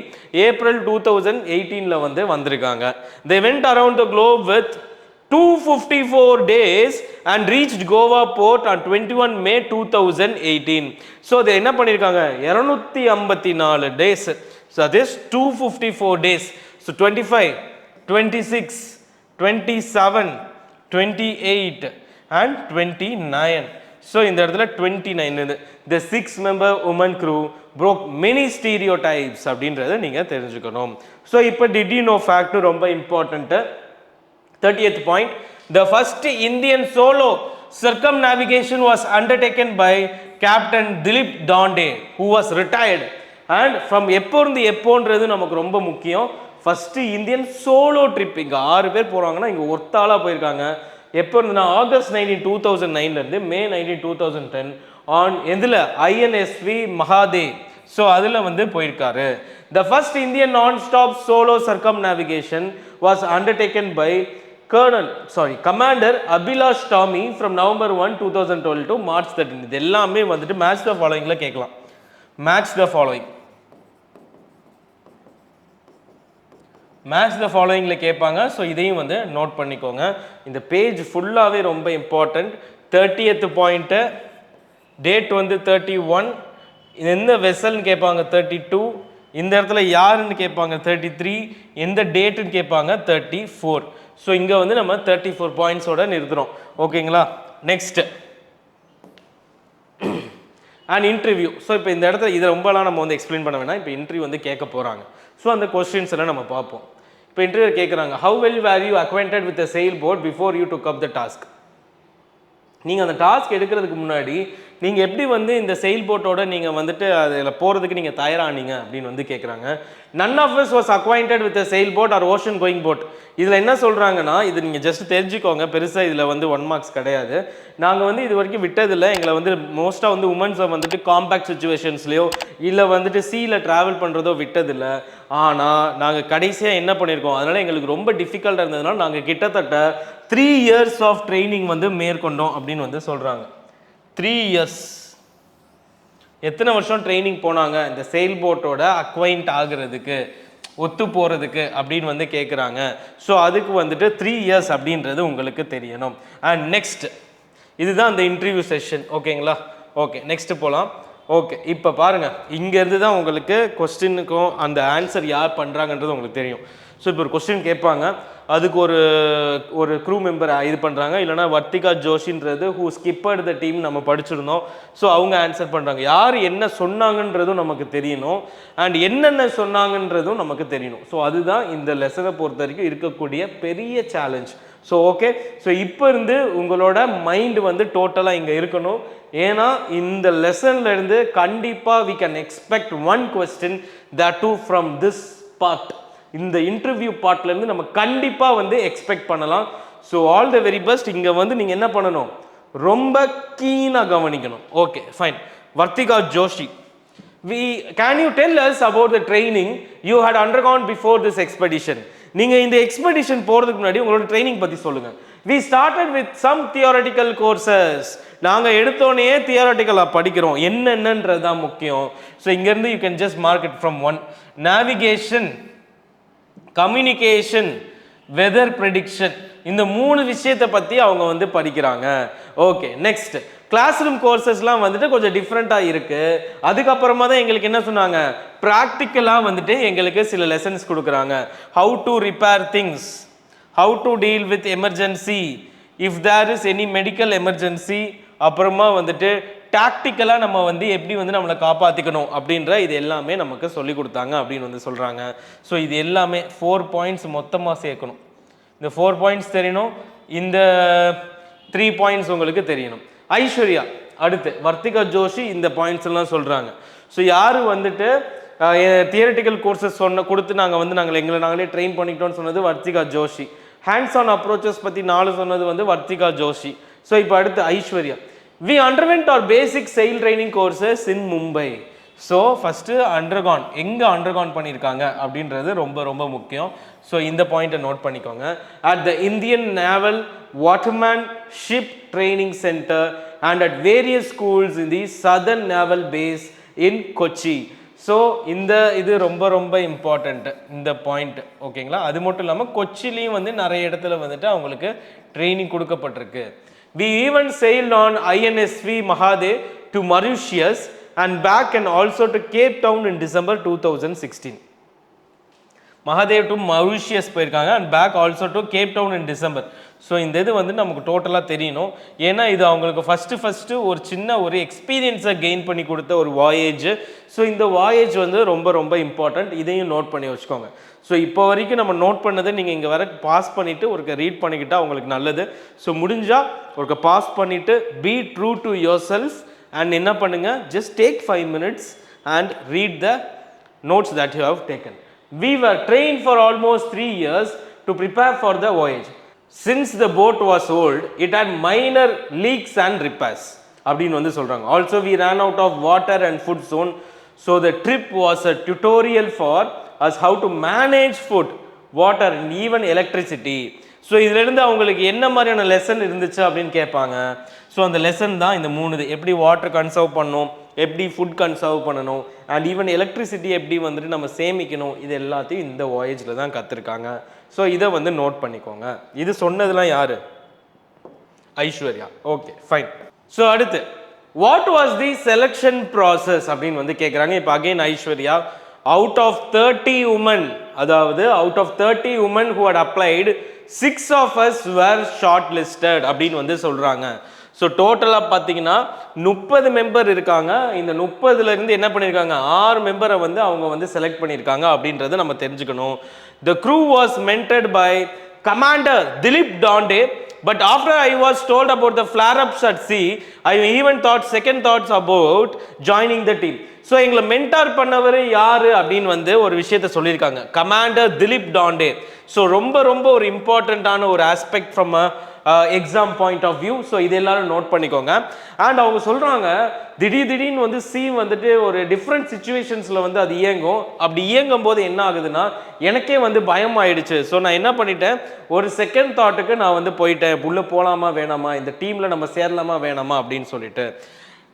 ஏப்ரல் 2018 வந்து வந்திருக்காங்க. They went around the Globe with 254 days and reached Goa port on 21 May 2018. So they என்ன பண்ணிருக்காங்க, 254 days. So that is 254 days. So 25, 26, 27, 28 and 29. So இந்த இடத்துல 29. The 6-member woman crew broke many stereotypes அப்படின்றத நீங்க தெரிஞ்சுக்கணும். So இப்போ did you know fact ரொம்ப important. 30th point, the first Indian solo circumnavigation was undertaken by Captain Dilip Dande, who was retired. And from எப்போருந்து எப்போன்றது நமக்கு ரொம்ப முக்கியம். First Indian solo trip, இங்கே 6 பேர் போகிறாங்கன்னா இங்கே ஒருத்தாளாக போயிருக்காங்க. எப்போ இருந்துன்னா ஆகஸ்ட் 19, 2009 மே 19, 2010 ஆன் எதில் INSV மகாதே. ஸோ அதில் வந்து போயிருக்காரு. The first Indian non-stop solo circumnavigation was undertaken by Commander Abhilash Tommy from November 1, 2012 to March 13. இது எல்லாமே வந்துட்டு மேட்ச் த ஃபாலோயிங்ல கேட்கலாம். மேட்ச் த ஃபாலோயிங்ல கேட்பாங்க. ஸோ இதையும் வந்து நோட் பண்ணிக்கோங்க. இந்த பேஜ் ஃபுல்லாகவே ரொம்ப இம்பார்ட்டன்ட். 30th பாயிண்ட்டு, டேட் வந்து 31, எந்த வெசல்னு கேட்பாங்க 32, இந்த இடத்துல யாருன்னு கேட்பாங்க 33, எந்த டேட்டுன்னு கேட்பாங்க 34. ஸோ இங்கே வந்து நம்ம 34 பாயிண்ட்ஸோட நிறுத்துகிறோம். ஓகேங்களா. Next and interview. ஸோ இப்போ இந்த இடத்துல இதை ரொம்பலாம் நம்ம வந்து எக்ஸ்பிளைன் பண்ண வேணாம். இப்போ இன்டர்வியூ வந்து கேட்க போகிறாங்க. ஸோ அந்த கொஸ்டின்ஸ் எல்லாம் நம்ம பார்ப்போம். இப்போ இன்டர்வியூ கேட்குறாங்க, how well were you acquainted with the sailboat before you took up the task? நீங்கள் அந்த டாஸ்க் எடுக்கிறதுக்கு முன்னாடி நீங்கள் எப்படி வந்து இந்த செயில் போட்டோட நீங்கள் வந்துட்டு அதில் போகிறதுக்கு நீங்கள் தயாரானீங்க அப்படின்னு வந்து கேட்குறாங்க. none of us was acquainted with a sail boat or ocean going boat. இதில் என்ன சொல்கிறாங்கன்னா, இது நீங்கள் ஜஸ்ட் தெரிஞ்சுக்கோங்க, பெருசாக இதில் வந்து 1 மார்க்ஸ் கிடையாது. நாங்கள் வந்து இது வரைக்கும் விட்டதில்லை, எங்களை வந்து மோஸ்ட்டாக வந்து உமன்ஸை வந்துட்டு காம்பேக்ட் சுச்சுவேஷன்ஸ்லையோ இல்லை வந்துட்டு சீயில் ட்ராவல் பண்ணுறதோ விட்டதில்லை. ஆனால் நாங்கள் கடைசியாக என்ன பண்ணியிருக்கோம், அதனால் எங்களுக்கு ரொம்ப டிஃபிகல்ட்டாக இருந்ததுனால நாங்கள் கிட்டத்தட்ட 3 years ஆஃப் ட்ரைனிங் வந்து மேற்கொண்டோம் அப்படின்னு வந்து சொல்கிறாங்க. 3 years. எத்தனை வருஷம் ட்ரைனிங் போனாங்க இந்த செயில் போட்டோட அக்வைண்ட் ஆகுறதுக்கு, ஒத்து போகிறதுக்கு அப்படின்னு வந்து கேட்குறாங்க. ஸோ அதுக்கு வந்துட்டு 3 years அப்படின்றது உங்களுக்கு தெரியணும். அண்ட் நெக்ஸ்ட் இதுதான் அந்த இன்டர்வியூ செஷன். ஓகேங்களா? ஓகே, நெக்ஸ்ட் போகலாம். ஓகே, இப்போ பாருங்கள், இங்கேருந்து தான் உங்களுக்கு கொஸ்டினுக்கும் அந்த ஆன்சர் யார் பண்ணுறாங்கன்றது உங்களுக்கு தெரியும். ஸோ இப்போ ஒரு கொஸ்டின் கேட்பாங்க, அதுக்கு ஒரு க்ரூ மெம்பர் இது பண்ணுறாங்க, இல்லைனா வர்த்திகா ஜோஷின்றது ஹூ ஸ்கிப்பர்டு த டீம் நம்ம படிச்சிருந்தோம். ஸோ அவங்க ஆன்சர் பண்ணுறாங்க. யார் என்ன சொன்னாங்கன்றதும் நமக்கு தெரியணும், அண்ட் என்னென்ன சொன்னாங்கன்றதும் நமக்கு தெரியணும். ஸோ அதுதான் இந்த லெசனை பொறுத்த வரைக்கும் இருக்கக்கூடிய பெரிய சேலஞ்ச். ஸோ ஓகே, ஸோ இப்போ இருந்து உங்களோட மைண்ட் வந்து டோட்டலாக இங்கே இருக்கணும். ஏன்னா இந்த லெசன்லேருந்து கண்டிப்பாக we can expect 1 question that too from this part. இந்த இன்டர்வியூ பார்ட்லேருந்து நம்ம கண்டிப்பாக வந்து எக்ஸ்பெக்ட் பண்ணலாம். So all the very best. இங்கே வந்து நீங்கள் என்ன பண்ணணும், ரொம்ப கீனாக கவனிக்கணும். Okay, fine. Vartika Joshi, can you tell us about the training you had undergone before this expedition? நீங்கள் இந்த எக்ஸ்பெடிஷன் போகிறதுக்கு முன்னாடி உங்களோட ட்ரைனிங் பற்றி சொல்லுங்கள். we started with some theoretical courses. நாங்கள் எடுத்தோன்னே தியோரட்டிக்கலாக படிக்கிறோம், என்னென்னன்றது தான் முக்கியம். ஸோ இங்கேருந்து you can just mark it from 1. Navigation, communication, weather prediction, இந்த 3 விஷயத்தை பற்றி அவங்க வந்து படிக்கிறாங்க. ஓகே, நெக்ஸ்ட் கிளாஸ் ரூம் கோர்சஸ்லாம் வந்துட்டு கொஞ்சம் டிஃப்ரெண்ட்டாக இருக்குது. அதுக்கப்புறமா தான் எங்களுக்கு என்ன சொன்னாங்க, ப்ராக்டிக்கலாக வந்துட்டு எங்களுக்கு சில லெசன்ஸ் கொடுக்குறாங்க. How to repair things, how to deal with emergency, if there is any medical emergency, அப்புறமா வந்துட்டு டாக்டிக்கலாக நம்ம வந்து எப்படி வந்து நம்மளை காப்பாற்றிக்கணும் அப்படின்ற இது எல்லாமே நமக்கு சொல்லி கொடுத்தாங்க அப்படின்னு வந்து சொல்கிறாங்க. ஸோ இது எல்லாமே 4 points மொத்தமாக சேர்க்கணும். இந்த 4 points தெரியணும், இந்த 3 points உங்களுக்கு தெரியணும். ஐஸ்வர்யா அடுத்து, வர்த்திகா ஜோஷி இந்த பாயிண்ட்ஸ் எல்லாம் சொல்கிறாங்க. ஸோ யார் வந்துட்டு தியரட்டிக்கல் கோர்சஸ் கொடுத்து நாங்களே ட்ரெயின் பண்ணிக்கிட்டோம்னு சொன்னது Vartika Joshi. Hands on approaches பற்றி 4 சொன்னது வந்து வர்த்திகா ஜோஷி. ஸோ இப்போ அடுத்து Aishwarya, we underwent our basic sail training courses in Mumbai. So first undergone, எங்கே அண்டர்கான் பண்ணியிருக்காங்க அப்படின்றது ரொம்ப ரொம்ப முக்கியம். ஸோ இந்த பாயிண்ட்டை நோட் பண்ணிக்கோங்க. At the Indian naval waterman ship training centre and at various schools in the southern naval base in Kochi. So இது ரொம்ப ரொம்ப இம்பார்ட்டண்ட் இந்த பாயிண்ட். ஓகேங்களா? அது மட்டும் இல்லாமல் கொச்சிலையும் வந்து நிறைய இடத்துல வந்துட்டு அவங்களுக்கு ட்ரைனிங் கொடுக்கப்பட்டிருக்கு. We even sailed on INSV Mahadev to Mauritius and back, and also to Cape Town in December 2016. Mahadev to Mauritius போயிருக்காங்க, and back also to Cape Town in December. So இந்த இது வந்து நமக்கு டோட்டலாக தெரியணும். ஏன்னா இது அவங்களுக்கு ஃபஸ்ட்டு ஒரு சின்ன ஒரு எக்ஸ்பீரியன்ஸை கெயின் பண்ணி கொடுத்த ஒரு வாயேஜ். ஸோ இந்த வாயேஜ் வந்து ரொம்ப ரொம்ப இம்பார்ட்டண்ட். இதையும் நோட் பண்ணி வச்சுக்கோங்க. ஸோ இப்போ வரைக்கும் நம்ம நோட் பண்ணதை நீங்கள் இங்கே வர பாஸ் பண்ணிவிட்டு ஒரு ரீட் பண்ணிக்கிட்டால் அவங்களுக்கு நல்லது. ஸோ முடிஞ்சால் ஒரு பாஸ் பண்ணிவிட்டு be true to your self and என்ன பண்ணுங்கள், just take 5 minutes and read the notes that you have taken. We were trained for almost 3 years to prepare for the voyage. Since the boat was old, it had minor leaks and repairs. அப்படின்னு வந்து சொல்கிறாங்க. Also we ran out of water and food soon. So the trip was a tutorial for us how to manage food, water and even electricity. So இதிலிருந்து அவங்களுக்கு என்ன மாதிரியான lesson இருந்துச்சு அப்படின்னு கேட்பாங்க. ஸோ அந்த லெசன் தான் இந்த 3. எப்படி வாட்டர் கன்சர்வ் பண்ணணும், எப்படி ஃபுட் கன்சர்வ் பண்ணணும், அண்ட் ஈவன் எலக்ட்ரிசிட்டி எப்படி வந்துட்டு நம்ம சேமிக்கணும், இது எல்லாத்தையும் இந்த வாயேஜில் தான் கற்றுருக்காங்க. ஸோ இதை வந்து நோட் பண்ணிக்கோங்க. இது சொன்னதுலாம் யார்? ஐஸ்வர்யா. Okay, fine. ஸோ அடுத்து what was the selection process அப்படின்னு வந்து கேட்குறாங்க. இப்போ again Aishwarya, out of 30 women, அதாவது out of 30 women who had applied, 6 of us were shortlisted அப்படின்னு வந்து சொல்கிறாங்க. ஸோ டோட்டலாக பார்த்தீங்கன்னா 30 மெம்பர் இருக்காங்க. இந்த 30லேருந்து என்ன பண்ணியிருக்காங்க, 6 மெம்பரை வந்து அவங்க வந்து செலக்ட் பண்ணியிருக்காங்க அப்படின்றத நம்ம தெரிஞ்சுக்கணும். The crew was mentored by Commander Dilip Donde, but after I was told about the flare-ups at sea, I even thought second thoughts about joining the team. So எங்களை மென்டார் பண்ணவர் யார் அப்படின்னு வந்து ஒரு விஷயத்த சொல்லியிருக்காங்க, கமாண்டர் திலீப் டாண்டே. ஸோ ரொம்ப ரொம்ப ஒரு இம்பார்ட்டண்ட்டான ஒரு aspect from exam point of view. So இது எல்லாரும் நோட் பண்ணிக்கோங்க. அண்ட் அவங்க சொல்கிறாங்க, திடீர்னு வந்து சி வந்துட்டு ஒரு டிஃப்ரெண்ட் சுச்சுவேஷன்ஸில் வந்து அது இயங்கும். அப்படி இயங்கும் போது என்ன ஆகுதுன்னா, எனக்கே வந்து பயம் ஆயிடுச்சு. ஸோ நான் என்ன பண்ணிட்டேன், ஒரு செகண்ட் தாட்டுக்கு நான் வந்து போயிட்டேன், உள்ளே போகலாமா வேணாமா, இந்த டீமில் நம்ம சேரலாமா வேணாமா அப்படின்னு சொல்லிட்டு.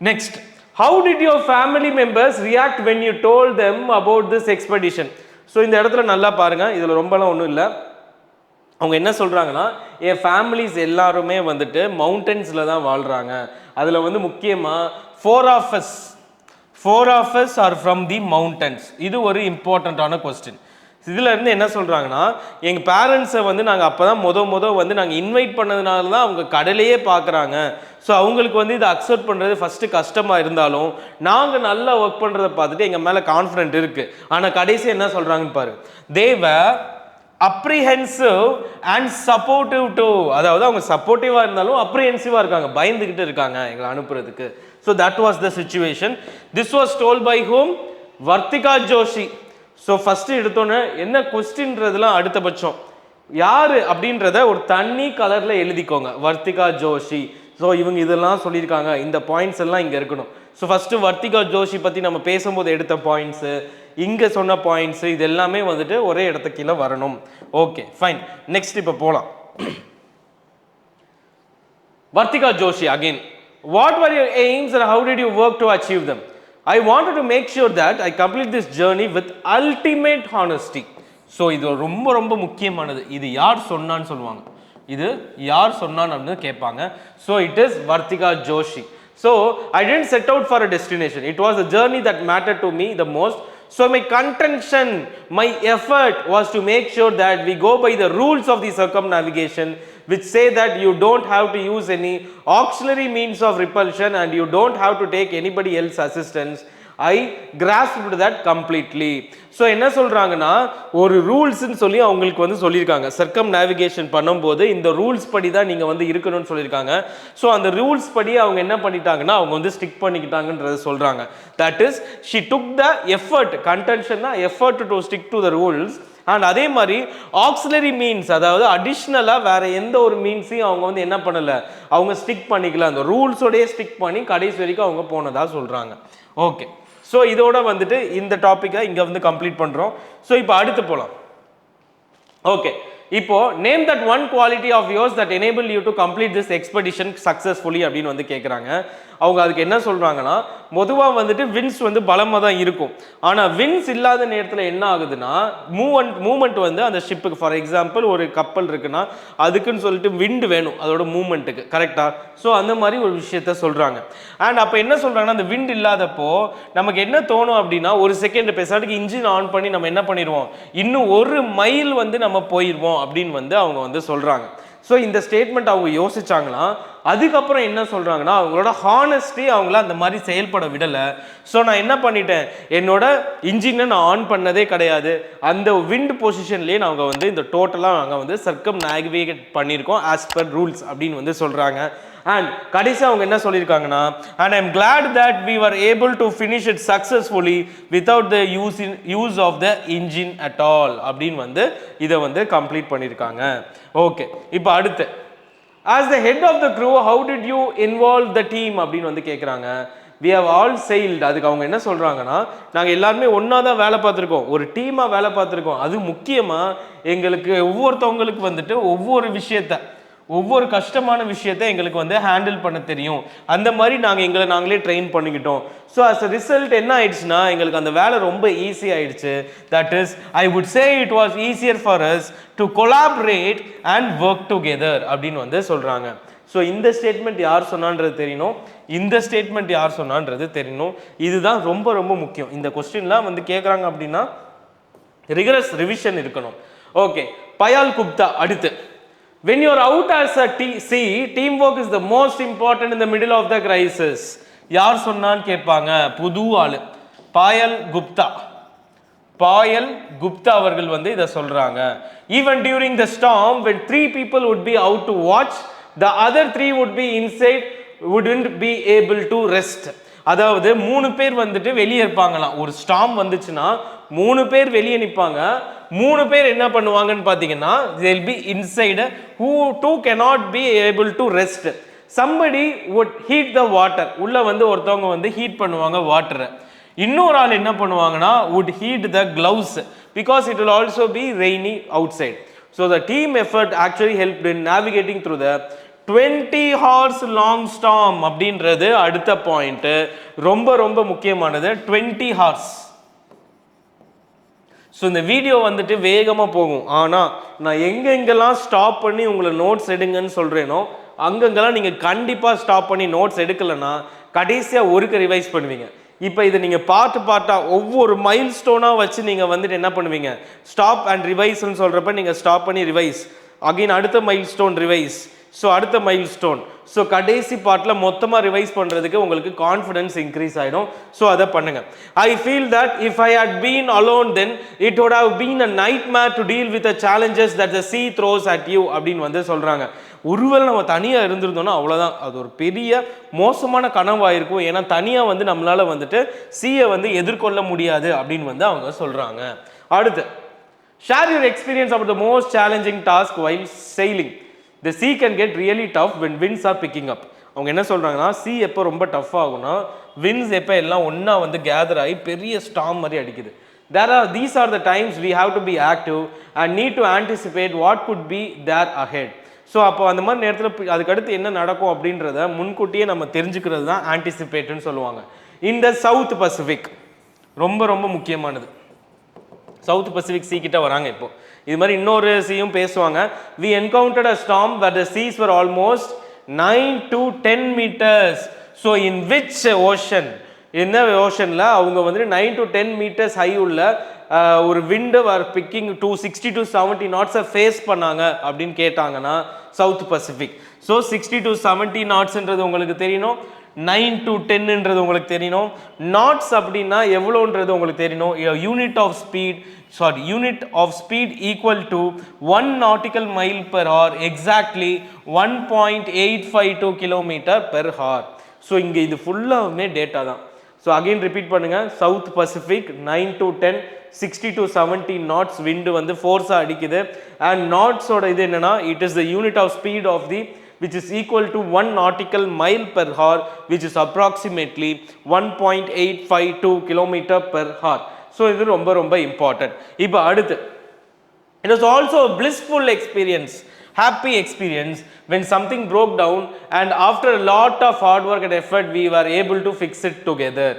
Next, how did your family members react when you told them about this expedition? So இந்த இடத்துல நல்லா பாருங்க, இதில் ரொம்பலாம் ஒன்றும் இல்லை. அவங்க என்ன சொல்கிறாங்கன்னா, என் ஃபேமிலிஸ் எல்லாருமே வந்துட்டு மவுண்டன்ஸில் தான் வாழ்கிறாங்க. அதில் வந்து முக்கியமாக 4 of us are from the mountains. இது ஒரு இம்பார்ட்டண்ட்டான கொஸ்டின். இதில் இருந்து என்ன சொல்கிறாங்கன்னா, எங்கள் பேரண்ட்ஸை வந்து நாங்கள் அப்போ தான் வந்து நாங்கள் இன்வைட் பண்ணதுனால தான் அவங்க கடலையே பார்க்குறாங்க. ஸோ அவங்களுக்கு வந்து இதை அக்செப்ட் பண்ணுறது ஃபஸ்ட்டு கஷ்டமாக இருந்தாலும் நாங்கள் நல்லா ஒர்க் பண்ணுறதை பார்த்துட்டு எங்கள் மேலே கான்ஃபிடென்ட் இருக்குது. ஆனால் கடைசி என்ன சொல்கிறாங்கன்னு பாரு, தேவ அப்ரிஹென்சிவ் அண்ட் சப்போர்ட்டிவ் டு, அதாவது அவங்க சப்போர்ட்டிவாக இருந்தாலும் அப்ரிஹென்சிவாக இருக்காங்க, பயந்துக்கிட்டு இருக்காங்க எங்களை அனுப்புறதுக்கு. So that was the situation. This was told by whom, Vartika Joshi. So first எடுத்தோன்னே என்ன கொஸ்டின்றதுலாம் அடுத்தபட்சம் யார் அப்படின்றத ஒரு தனி கலரில் எழுதிக்கோங்க, வர்த்திகா ஜோஷி. ஸோ இவங்க இதெல்லாம் சொல்லியிருக்காங்க, இந்த பாயிண்ட்ஸ் எல்லாம் இங்கே இருக்கணும். ஸோ ஃபஸ்ட்டு வர்த்திகா ஜோஷி பற்றி நம்ம பேசும்போது எடுத்த பாயிண்ட்ஸு, இங்கே சொன்ன பாயிண்ட்ஸு, இது எல்லாமே வந்துட்டு ஒரே இடத்துக்கு கீழே வரணும். ஓகே ஃபைன், நெக்ஸ்ட் இப்போ போகலாம். Vartika Joshi again, what var your AIIMS and how did you work to achieve them? I wanted to make sure that I complete this journey with ultimate honesty. So இது ரொம்ப ரொம்ப முக்கியமானது. இது யார் சொன்னான்னு சொல்லுவாங்க, இது யார் சொன்னான்னு அப்படின்னு கேட்பாங்க. So it is Vartika Joshi. So I didn't set out for a destination. It was a journey that mattered to me the most. So my contention, my effort was to make sure that we go by the rules of the circumnavigation, which say that you don't have to use any auxiliary means of repulsion and you don't have to take anybody else's assistance. I grasped that completely. So என்ன சொல்கிறாங்கன்னா, ஒரு ரூல்ஸ்ன்னு சொல்லி அவங்களுக்கு வந்து சொல்லியிருக்காங்க, சர்க்கம் navigation பண்ணும்போது இந்த rules படி தான் நீங்கள் வந்து இருக்கணும்னு சொல்லியிருக்காங்க. ஸோ அந்த ரூல்ஸ் படி அவங்க என்ன பண்ணிட்டாங்கன்னா, அவங்க வந்து ஸ்டிக் பண்ணிக்கிட்டாங்கன்றத சொல்கிறாங்க. That is she took the effort, contention தான் effort to stick to the rules. And அதே மாதிரி ஆக்சிலரி மீன்ஸ், அதாவது அடிஷ்னலாக வேற எந்த ஒரு மீன்ஸையும் அவங்க வந்து என்ன பண்ணலை, அவங்க ஸ்டிக் பண்ணிக்கல, அந்த ரூல்ஸோடய ஸ்டிக் பண்ணி கடைசி வரைக்கும் அவங்க போனதாக சொல்கிறாங்க. ஓகே, ஸோ இதோட வந்துட்டு இந்த டாப்பிக்கை இங்கே வந்து கம்ப்ளீட் பண்ணுறோம். ஸோ இப்போ அடுத்து போகலாம். ஓகே, இப்போ name that one quality of yours that enable you to complete this expedition successfully அப்படின்னு வந்து கேட்குறாங்க. அவங்க அதுக்கு என்ன சொல்கிறாங்கன்னா, பொதுவாக வந்துட்டு வின்ஸ் வந்து பலமாக தான் இருக்கும். ஆனால் வின்ஸ் இல்லாத நேரத்தில் என்ன ஆகுதுன்னா, மூமெண்ட் வந்து அந்த ஷிப்புக்கு, ஃபார் எக்ஸாம்பிள் ஒரு கப்பல் இருக்குன்னா அதுக்குன்னு சொல்லிட்டு விண்டு வேணும் அதோட மூமெண்ட்டுக்கு, கரெக்டாக? ஸோ அந்த மாதிரி ஒரு விஷயத்த சொல்கிறாங்க. அண்ட் அப்போ என்ன சொல்கிறாங்கன்னா, அந்த விண்ட் இல்லாதப்போ நமக்கு என்ன தோணும் அப்படின்னா, ஒரு செகண்ட் பேசாட்டுக்கு இன்ஜின் ஆன் பண்ணி நம்ம என்ன பண்ணிடுவோம், இன்னும் 1 மைல் வந்து நம்ம போயிடுவோம் அப்படின்னு வந்து அவங்க வந்து சொல்கிறாங்க. ஸோ இந்த ஸ்டேட்மெண்ட் அவங்க யோசிச்சாங்கன்னா, அதுக்கப்புறம் என்ன சொல்கிறாங்கன்னா, அவங்களோட ஹானஸ்டி அவங்கள அந்த மாதிரி செயல்பட விடலை. ஸோ நான் என்ன பண்ணிட்டேன், என்னோட இன்ஜினை நான் ஆன் பண்ணதே கிடையாது, அந்த விண்ட் பொசிஷன்லேயே நாங்கள் வந்து இந்த டோட்டலாக நாங்கள் வந்து சர்க்கம் நேவிகேட் பண்ணியிருக்கோம் ஆஸ் பர் ரூல்ஸ் அப்படின்னு வந்து சொல்கிறாங்க. அண்ட் கடைசி அவங்க என்ன சொல்லியிருக்காங்கன்னா, and I'm glad that we were able to finish it successfully without the use of the engine at all அப்படின்னு வந்து இதை வந்து கம்ப்ளீட் பண்ணியிருக்காங்க. ஓகே, இப்போ அடுத்து, as the head of the crew how did you involve the team அப்படின்னு வந்து கேட்குறாங்க. we have all sailed. அதுக்கு அவங்க என்ன சொல்கிறாங்கன்னா, நாங்கள் எல்லாருமே ஒன்றா தான் வேலை பார்த்துருக்கோம், ஒரு டீமாக வேலை பார்த்துருக்கோம். அது முக்கியமாக எங்களுக்கு ஒவ்வொருத்தவங்களுக்கு வந்துட்டு ஒவ்வொரு கஷ்டமான விஷயத்தை எங்களுக்கு வந்து ஹேண்டில் பண்ண தெரியும். அந்த மாதிரி எங்களை நாங்களே ட்ரெயின் பண்ணிக்கிட்டோம். ஸோ அஸ் அ ரிசல்ட் என்ன ஆயிடுச்சுன்னா, எங்களுக்கு அந்த வேலை ரொம்ப ஈஸி ஆயிடுச்சு. That is I would say it was easier for us to collaborate and work together அப்படின்னு வந்து சொல்கிறாங்க. ஸோ இந்த ஸ்டேட்மெண்ட் யார் சொன்னான்றது தெரியணும், இந்த ஸ்டேட்மெண்ட் யார் சொன்னான்றது தெரியணும். இதுதான் ரொம்ப ரொம்ப முக்கியம். இந்த கொஸ்டின்லாம் வந்து கேட்குறாங்க அப்படின்னா ரிகரஸ் ரிவிஷன் இருக்கணும். ஓகே, பயால் குப்தா அடுத்து. When you're out as a sea, teamwork is the most important in the middle of the crisis. யார் சொன்னான்னு கேட்பாங்க. புது ஆளு பாயல் குப்தா. பாயல் குப்தா அவர்கள் வந்து இதை சொல்றாங்க. Even during the storm, when 3 people would be out to watch, the other 3 would be inside, wouldn't be able to rest. அதாவது 3 பேர் வந்துட்டு வெளியே இருப்பாங்களாம். ஒரு ஸ்டார்ம் வந்துச்சுன்னா 3 பேர் வெளியே நிற்பாங்க. 3 பேர் என்ன பண்ணுவாங்கன்னு பார்த்தீங்கன்னா they'll be inside, who 2 cannot be able to rest. somebody would heat the water. உள்ள வந்து ஒருத்தவங்க வந்து ஹீட் பண்ணுவாங்க வாட்டரை. இன்னொரு ஆள் என்ன பண்ணுவாங்கன்னா would heat the gloves because it will also be rainy outside. So the team effort actually helped in navigating through the 20 hours long storm. அப்படின்றது அடுத்த பாயிண்ட், ரொம்ப ரொம்ப முக்கியமானது. 20 hours. ஸோ இந்த வீடியோ வந்துட்டு வேகமாக போகும். ஆனால் நான் எங்கெங்கெல்லாம் ஸ்டாப் பண்ணி உங்களை நோட்ஸ் எடுங்கன்னு சொல்கிறேனோ அங்கங்கெல்லாம் நீங்கள் கண்டிப்பாக ஸ்டாப் பண்ணி நோட்ஸ் எடுக்கலைன்னா கடைசியாக ஒருக்க ரிவைஸ் பண்ணுவீங்க. இப்போ இதை நீங்கள் பார்ட்டாக ஒவ்வொரு மைல் ஸ்டோனாக வச்சு நீங்கள் வந்துட்டு என்ன பண்ணுவீங்க, ஸ்டாப் அண்ட் ரிவைஸ்ன்னு சொல்கிறப்ப நீங்கள் ஸ்டாப் பண்ணி ரிவைஸ், அகைன் அடுத்த மைல் ஸ்டோன் ரிவைஸ், ஸோ அடுத்த மைல் ஸ்டோன், ஸோ கடைசி பார்ட்டில் மொத்தமாக ரிவைஸ் பண்ணுறதுக்கு உங்களுக்கு கான்ஃபிடன்ஸ் இன்க்ரீஸ் ஆகிடும். ஸோ அதை பண்ணுங்கள். I feel that if I had been alone then it would have been a nightmare to deal with the challenges that the sea throws at you அப்படின்னு வந்து சொல்கிறாங்க. ஒருவேளை நம்ம தனியாக இருந்திருந்தோம்னா அவ்வளோதான், அது ஒரு பெரிய மோசமான கனவாக இருக்கும். ஏன்னா தனியாக வந்து நம்மளால் வந்துட்டு சீயை வந்து எதிர்கொள்ள முடியாது அப்படின்னு வந்து அவங்க சொல்கிறாங்க. அடுத்து, share your experience about the most challenging task while sailing. The sea can get really tough when winds are picking up. அவங்க என்ன சொல்கிறாங்கன்னா, sea எப்போ ரொம்ப டஃப் ஆகும்னா winds எப்போ எல்லாம் ஒன்றா வந்து கேதர் ஆகி பெரிய ஸ்டார்ம் மாதிரி அடிக்குது. These are the times we have to be active and need to anticipate what could be there ahead. So அப்போ அந்த மாதிரி நேரத்தில் அதுக்கடுத்து என்ன நடக்கும் அப்படின்றத முன்கூட்டியே நம்ம தெரிஞ்சுக்கிறது தான் ஆன்டிசிபேட்டுன்னு சொல்லுவாங்க. இன் த சவுத் பசிபிக், ரொம்ப ரொம்ப முக்கியமானது. சவுத் பசிபிக் சீ கிட்ட வராங்க. இப்போ இது மாதிரி இன்னொரு சீயும் பேசுவாங்க. we encountered a storm where the seas were almost 9 to 10 meters. so in which ocean, என்ன ஓஷனில் அவங்க வந்து 9 to 10 meters ஹை உள்ள ஒரு விண்டு வர் பிக்கிங் 60 to 70 நாட்ஸை ஃபேஸ் பண்ணாங்க அப்படின்னு கேட்டாங்கன்னா சவுத் பசிபிக். ஸோ 60 to 70 நாட்ஸ்ன்றது உங்களுக்கு தெரியணும், 9 to 10ன்றது உங்களுக்கு தெரியணும். நாட்ஸ் அப்படின்னா எவ்வளோன்றது உங்களுக்கு தெரியணும். Unit of speed equal to 1 nautical mile per hour, exactly 1.852 kilometer per hour. So இங்கே இது ஃபுல்லாகவுமே டேட்டா தான். ஸோ அகெயின் ரிப்பீட் பண்ணுங்கள். South Pacific 9 to 10, 60 to 70 knots wind வந்து ஃபோர்ஸாக அடிக்குது. அண்ட் நாட்ஸோட இது என்னென்னா, it is the unit of speed of the which is equal to 1 nautical mile per hour, which is approximately 1.852 kilometer per hour. So இது ரொம்ப ரொம்ப important. இப்போ அடுத்து, it was also a blissful experience, happy experience when something broke down and after a lot of hard work and effort we were able to fix it together.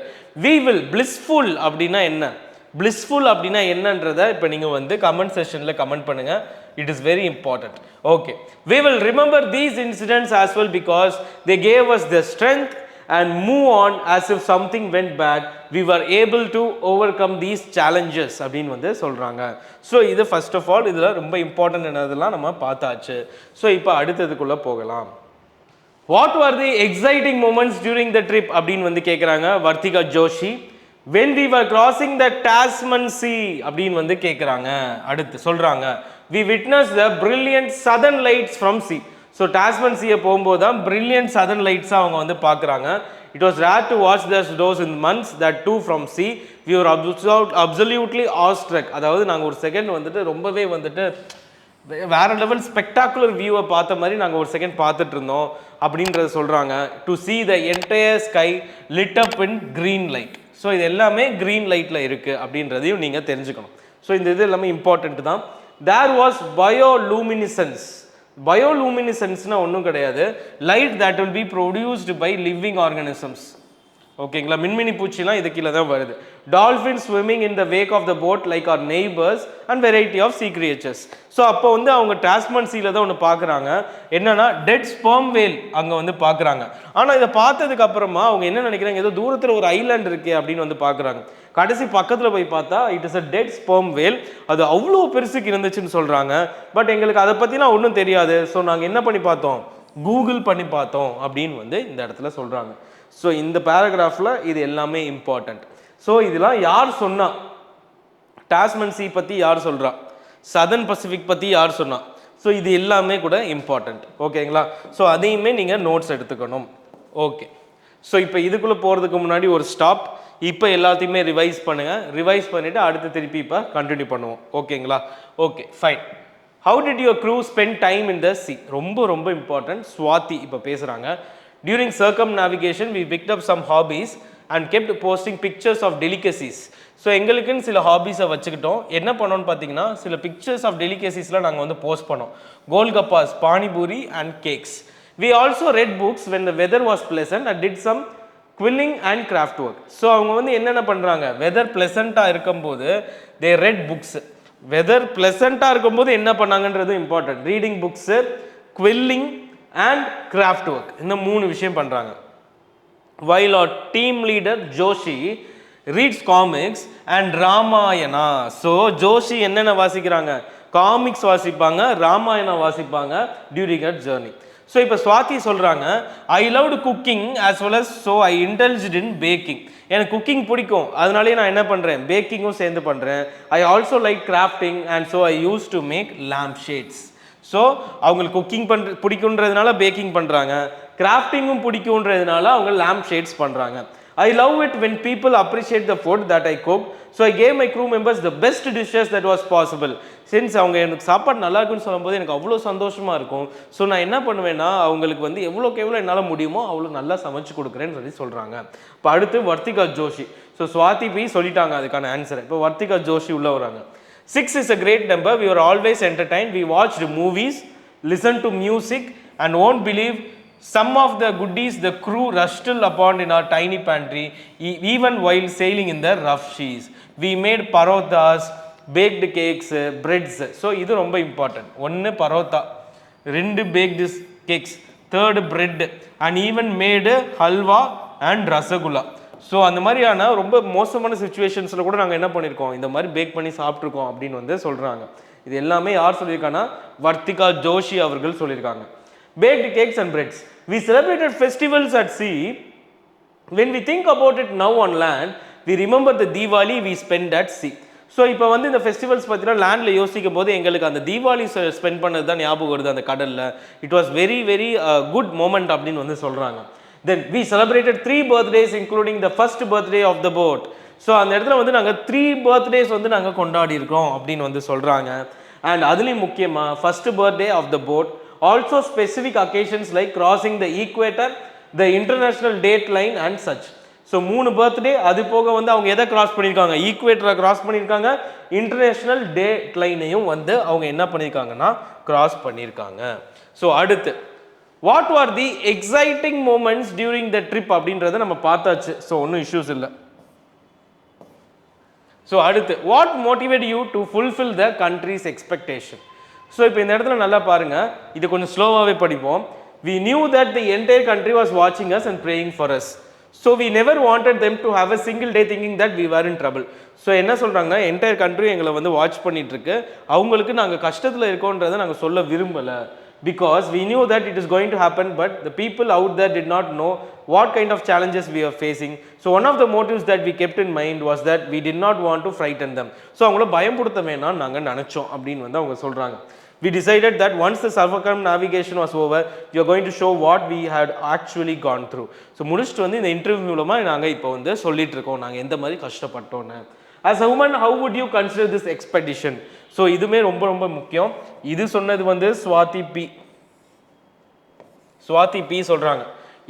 We will blissful அப்படின்னா என்ன, blissful அப்படின்னா என்னன்றதை இப்போ நீங்கள் வந்து comment செஷனில் comment பண்ணுங்கள். It is very important. Okay, we will remember these incidents as well because they gave us the strength and move on as if something went bad. We were able to overcome these challenges அப்படின்னு வந்து சொல்கிறாங்க. So இது first of all இதில் ரொம்ப important என்னதெல்லாம் நம்ம பார்த்தாச்சு. So இப்போ அடுத்ததுக்குள்ளே போகலாம். What are the exciting moments during the trip அப்படின்னு வந்து கேட்குறாங்க Vartika Joshi. when we were crossing the Tasman Sea அப்படின்னு வந்து கேட்குறாங்க. அடுத்து சொல்கிறாங்க, we witnessed the brilliant southern lights from sea. So Tasman சீயை போகும்போது தான் பிரில்லியன்ட் சதர்ன் லைட்ஸாக அவங்க வந்து பார்க்குறாங்க. It was rare to watch those in months that too from sea. we were absolutely awestruck. அதாவது நாங்கள் ஒரு செகண்ட் வந்துட்டு ரொம்பவே வந்துட்டு வேற லெவல் ஸ்பெக்டாகுலர் வியூவை பார்த்த மாதிரி நாங்கள் ஒரு செகண்ட் பார்த்துட்டு இருந்தோம் அப்படின்றத சொல்கிறாங்க. To see the entire sky lit up in green light. So இது எல்லாமே க்ரீன் லைட்டில் இருக்குது அப்படின்றதையும் நீங்கள் தெரிஞ்சுக்கணும். ஸோ இந்த இது எல்லாமே இம்பார்ட்டண்ட் தான். There was பயோலூமினிசன்ஸ். பயோலூமினிசன்ஸ்னால் ஒன்றும் கிடையாது, light that will be produced by living organisms. ஓகேங்களா, மின்மினி பூச்சிலாம் இது கீழே தான் வருது. Dolphin swimming in the wake of the boat like our neighbours and variety of sea creatures. So அப்போ வந்து அவங்க டாஸ்மன் சீல தான் ஒன்று பார்க்குறாங்க, என்னன்னா டெட் ஸ்பெர்ம் வேல் அங்கே வந்து பார்க்குறாங்க. ஆனால் இதை பார்த்ததுக்கு அப்புறமா அவங்க என்ன நினைக்கிறாங்க, ஏதோ தூரத்தில் ஒரு ஐலாண்ட் இருக்கே அப்படின்னு வந்து பார்க்குறாங்க. கடைசி பக்கத்தில் போய் பார்த்தா it is a dead sperm whale. அது அவ்வளோ பெருசுக்கு இருந்துச்சுன்னு சொல்கிறாங்க. பட் எங்களுக்கு அதை பற்றிலாம் ஒன்றும் தெரியாது. ஸோ நாங்கள் என்ன பண்ணி பார்த்தோம், கூகுள் பண்ணி பார்த்தோம் அப்படின்னு வந்து இந்த இடத்துல சொல்கிறாங்க. ஸோ இந்த பேராகிராஃபில் இது எல்லாமே இம்பார்ட்டண்ட். ஸோ இதெல்லாம் யார் சொன்னா, டாஸ்மன் சீ பற்றி யார் சொல்கிறா, சதர்ன் பசிபிக் பற்றி யார் சொன்னா, ஸோ இது எல்லாமே கூட இம்பார்ட்டண்ட். ஓகேங்களா, ஸோ அதையுமே நீங்கள் நோட்ஸ் எடுத்துக்கணும். ஓகே, ஸோ இப்போ இதுக்குள்ளே போகிறதுக்கு முன்னாடி ஒரு ஸ்டாப். இப்போ எல்லாத்தையுமே ரிவைஸ் பண்ணுங்கள். ரிவைஸ் பண்ணிவிட்டு அடுத்து திருப்பி இப்போ கண்டினியூ பண்ணுவோம். ஓகேங்களா, okay fine. How did your crew spend time in the sea, ரொம்ப ரொம்ப இம்பார்ட்டன்ட். ஸ்வாதி இப்போ பேசுகிறாங்க. During circumnavigation we picked up some hobbies and kept posting pictures of delicacies. So எங்களுக்குன்னு சில ஹாபீஸை வச்சுக்கிட்டோம். என்ன பண்ணோன்னு பார்த்தீங்கன்னா, சில பிக்சர்ஸ் ஆஃப் டெலிகசிஸ்லாம் நாங்கள் வந்து போஸ்ட் பண்ணோம். Golgappas, panipuri and cakes. We also read books when the weather was pleasant and did some quilling and craft work. So அவங்க வந்து என்னென்ன பண்ணுறாங்க, வெதர் பிளசண்ட்டாக இருக்கும்போது தே ரெட் புக்ஸ். வெதர் பிளசண்ட்டாக இருக்கும்போது என்ன பண்ணாங்கன்றது important. Reading books, quilling and craft work, இந்த 3 விஷயம் பண்ணுறாங்க. while our team leader Joshi reads comics and Ramayana. so Joshi என்னென்ன வாசிக்கிறாங்க, காமிக்ஸ் வாசிப்பாங்க, ராமாயணா வாசிப்பாங்க during a journey. ஸோ இப்போ ஸ்வாதி சொல்கிறாங்க, I loved cooking as well as so I indulged in baking. எனக்கு cooking பிடிக்கும், அதனாலே நான் என்ன பண்ணுறேன், பேக்கிங்கும் சேர்ந்து பண்ணுறேன். I also like crafting and so I use to make lamp shades. So அவங்களுக்கு குக்கிங் பிடிக்குன்றதுனால பேக்கிங் பண்ணுறாங்க, கிராஃப்டிங்கும் பிடிக்குன்றதுனால அவங்க லேம்ப் ஷேட்ஸ் பண்ணுறாங்க. I love it when people appreciate the food that I cook. So I gave my crew members the best dishes that was possible. Since அவங்க எனக்கு சாப்பாடு நல்லா இருக்குன்னு சொல்லும்போது எனக்கு அவ்வளோ சந்தோஷமாக இருக்கும். ஸோ நான் என்ன பண்ணுவேன்னா, அவங்களுக்கு வந்து எவ்வளோக்கு எவ்வளோ என்னால் முடியுமோ அவ்வளோ நல்லா சமைச்சு கொடுக்குறேன்னு சொல்கிறாங்க. இப்போ அடுத்து வர்த்திகா ஜோஷி. ஸோ ஸ்வாதி போய் சொல்லிட்டாங்க அதுக்கான ஆன்சரை. இப்போ வர்த்திகா ஜோஷி உள்ளே வராங்க. 6 is a great number. We were always entertained. We watched movies, listened to music, and won't believe some of the goodies the crew rushed upon in our tiny pantry, even while sailing in the rough seas. We made parothas, baked cakes, breads. So இது ரொம்ப important. 1 parotha, 2 baked cakes, 3rd bread, and even made halwa and rasagula. So அந்த மாதிரியான ரொம்ப மோசமான சுச்சுவேஷன்ஸில் கூட நாங்கள் என்ன பண்ணியிருக்கோம், இந்த மாதிரி பேக் பண்ணி சாப்பிட்ருக்கோம் அப்படின்னு வந்து சொல்கிறாங்க. இது எல்லாமே யார் சொல்லியிருக்காங்கன்னா, வர்த்திகா ஜோஷி அவர்கள் சொல்லியிருக்காங்க. Baked cakes and breads. We celebrated festivals at sea. When we think about it now on land, we remember the Deepavali we spend at sea. So இப்போ வந்து இந்த ஃபெஸ்டிவல்ஸ் பார்த்தீங்கன்னா லேண்டில் யோசிக்கும் போது எங்களுக்கு அந்த தீபாவளி ஸ்பெண்ட் பண்ணது தான் ஞாபகம் வருது அந்த கடலில். It was very very good moment அப்படின்னு வந்து சொல்கிறாங்க. Then we celebrated 3 birthdays including the first birthday of the boat. So அந்த இடத்துல வந்து நாங்கள் 3 birthdays வந்து நாங்கள் கொண்டாடி இருக்கோம் அப்படின்னு வந்து சொல்கிறாங்க. அண்ட் அதுலேயும் முக்கியமாக first birthday of the boat, also specific occasions like crossing the equator, the international date line and such. So 3 birthday, அது போக வந்து அவங்க எதை கிராஸ் பண்ணியிருக்காங்க, ஈக்குவேட்டரை கிராஸ் பண்ணியிருக்காங்க, இன்டர்நேஷ்னல் டேட் லைனையும் வந்து அவங்க என்ன பண்ணியிருக்காங்கன்னா கிராஸ் பண்ணியிருக்காங்க. ஸோ அடுத்து what are the exciting moments during the trip அப்படின்றத நம்ம பார்த்தாச்சு. ஸோ ஒன்றும் இஷ்யூஸ் இல்லை. ஸோ அடுத்து what motivate you to fulfil the countries expectation. So இப்போ இந்த இடத்துல நல்லா பாருங்க, இது கொஞ்சம் ஸ்லோவாகவே படிப்போம். We knew that the entire country was வாட்சிங் us and praying for us. So we never wanted them to have a single day thinking that we were in trouble. So என்ன சொல்கிறாங்க, என்டையர் கண்ட்ரி எங்களை வந்து watch பண்ணிட்டு இருக்கு, அவங்களுக்கு நாங்கள் கஷ்டத்தில் இருக்கோன்றதை நாங்கள் சொல்ல விரும்பலை. Because we knew that it is going to happen, but the people out there did not know what kind of challenges we are facing. So one of the motives that we kept in mind was that we did not want to frighten them. So அவங்கள பயப்படுத்த வேணாம் நாங்கள் நினச்சோம் அப்படின்னு வந்து அவங்க சொல்கிறாங்க. We decided that once the circumnavigation was over, we are going to show what we had actually gone through. So முடிச்சுட்டு வந்து இந்த இன்டர்வியூ மூலமாக நாங்கள் இப்போ வந்து சொல்லிட்டு இருக்கோம் நாங்கள் எந்த மாதிரி கஷ்டப்பட்டோன்னு. As a woman, how would you consider this expedition? So இதுவுமே ரொம்ப ரொம்ப முக்கியம். இது சொன்னது வந்து ஸ்வாதி பி சொல்கிறாங்க.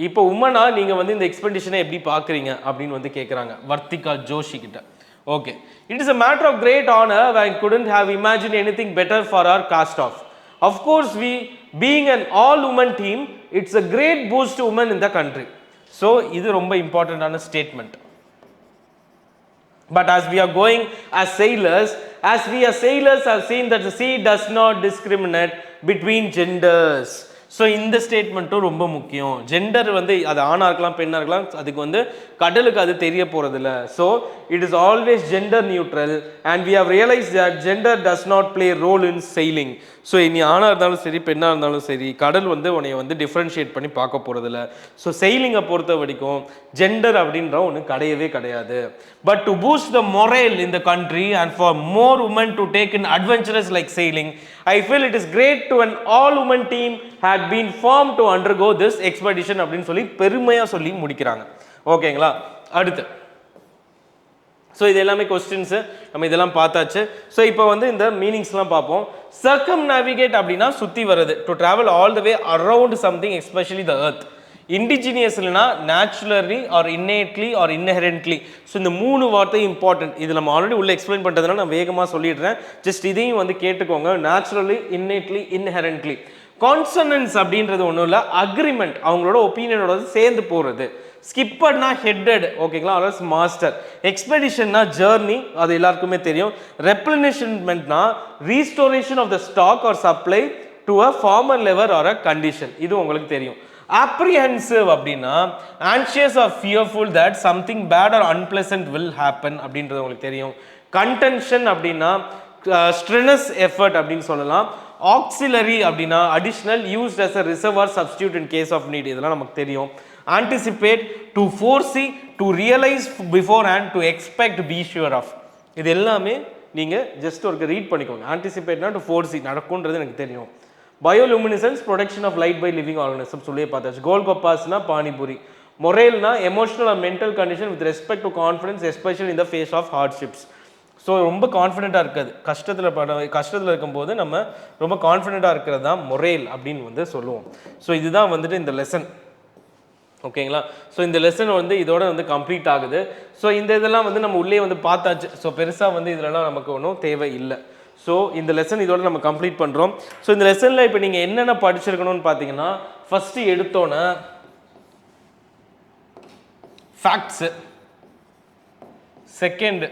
இப்போ உமனா நீங்கள் வந்து இந்த எக்ஸ்பெடிஷனை எப்படி பார்க்குறீங்க அப்படின்னு வந்து கேட்குறாங்க வர்த்திகா ஜோஷி கிட்ட. Okay, it is a matter of great honour. I couldn't have imagine anything better for our cast off. Of course, we being an all women team, it's a great boost to women in the country. So இது ரொம்ப இம்பார்ட்டண்டான statement. But as we are going as sailors have seen that the sea does not discriminate between genders. So இந்த ஸ்டேட்மெண்ட்டும் ரொம்ப முக்கியம். Gender வந்து அது ஆணாக இருக்கலாம் பெண்ணாக இருக்கலாம், அதுக்கு வந்து கடலுக்கு அது தெரிய போகிறதில்ல. So it is always gender neutral and we have realise that gender does not play role in sailing. ஸோ நீ ஆணாக இருந்தாலும் சரி பெண்ணாக இருந்தாலும் சரி கடல் வந்து உன்னை வந்து டிஃப்ரென்ஷியேட் பண்ணி பார்க்க போகிறதில்ல. ஸோ செயிலிங்கை பொறுத்த வரைக்கும் ஜெண்டர் அப்படின்ற ஒன்று கிடையவே கிடையாது. But to boost the morale in the country and for more women to take in adventurous like sailing, I feel it is great to an all-woman team had been formed to undergo this expedition அப்படின்னு சொல்லி பெருமையாக சொல்லி முடிக்கிறாங்க. ஓகேங்களா, அடுத்து so இது எல்லாமே questions நம்ம இதெல்லாம் பார்த்தாச்சு. ஸோ இப்போ வந்து இந்த மீனிங்ஸ்லாம் பார்ப்போம். சர்க்கம் நேவிகேட் அப்படின்னா சுற்றி வருது, to travel all the way around something especially the earth. இண்டிஜினியஸ்லனா naturally or innately or inherently. So இந்த 3 வார்த்தை இம்பார்ட்டன்ட். இது நம்ம ஆல்ரெடி உள்ள எக்ஸ்பிளைன் பண்ணுறதுனால நான் வேகமாக சொல்லிடுறேன், ஜஸ்ட் இதையும் வந்து கேட்டுக்கோங்க. Naturally, இன்னேட்லி, inherently. கான்சனன்ஸ் அப்படின்றது ஒன்றும் இல்லை, அக்ரிமெண்ட், அவங்களோட ஒப்பீனியனோட சேர்ந்து போகிறது. ஸ்கிப்பர்னா ஹெட்டட், ஓகேங்களா, ஆல்ஸ் மாஸ்டர். எக்ஸ்பெடிஷன்னா ஜேர்னி, அது எல்லாருக்குமே தெரியும். ரெப்ளனிஷ்மெண்ட்னா restoration of the stock or supply to a former level or a condition, இது உங்களுக்கு தெரியும். apprehensive அப்படின்னா anxious or fearful that something bad or unpleasant will happen அப்படின்றது உங்களுக்கு தெரியும். contention அப்படின்னா strenuous effort அப்படின்னு சொல்லலாம். auxiliary அப்படின்னா additional used as a reserve or substitute in case of need, இதெல்லாம் நமக்கு தெரியும். anticipate, to foresee, to realize beforehand, to expect, be sure of, இது எல்லாமே நீங்கள் ஜஸ்ட் ஒரு ரீட் பண்ணிக்கோங்க. anticipate to foresee நடக்கும்ன்றது எனக்கு தெரியும். Bioluminescence, protection of light by living organisms சொல்லியே பார்த்தாச்சு. கோல்கப்பாஸ்னா பானிபூரி. மொரேல்னா emotional and mental condition with respect to confidence especially in the face of hardships. So ரொம்ப கான்ஃபிடென்ட்டாக இருக்காது, கஷ்டத்தில் இருக்கும்போது நம்ம ரொம்ப கான்ஃபிடென்ட்டாக இருக்கிறது தான் மொரேல் அப்படின்னு வந்து சொல்லுவோம். ஸோ இதுதான் வந்துட்டு இந்த லெசன், ஓகேங்களா. ஸோ இந்த லெசன் வந்து இதோட வந்து கம்ப்ளீட் ஆகுது. ஸோ இந்த இதெல்லாம் வந்து நம்ம உள்ளே வந்து பார்த்தாச்சு. ஸோ பெருசாக வந்து இதெல்லாம் நமக்கு ஒன்றும் தேவை இல்லை. ஸோ இந்த லெசன் இதோட நம்ம கம்ப்ளீட் பண்ணுறோம். ஸோ இந்த லெசனில் இப்போ நீங்கள் என்னென்ன படிச்சிருக்கணும்னு பார்த்தீங்கன்னா, ஃபஸ்ட்டு எடுத்தோன்னே ஃபேக்ட்ஸு, செகண்ட்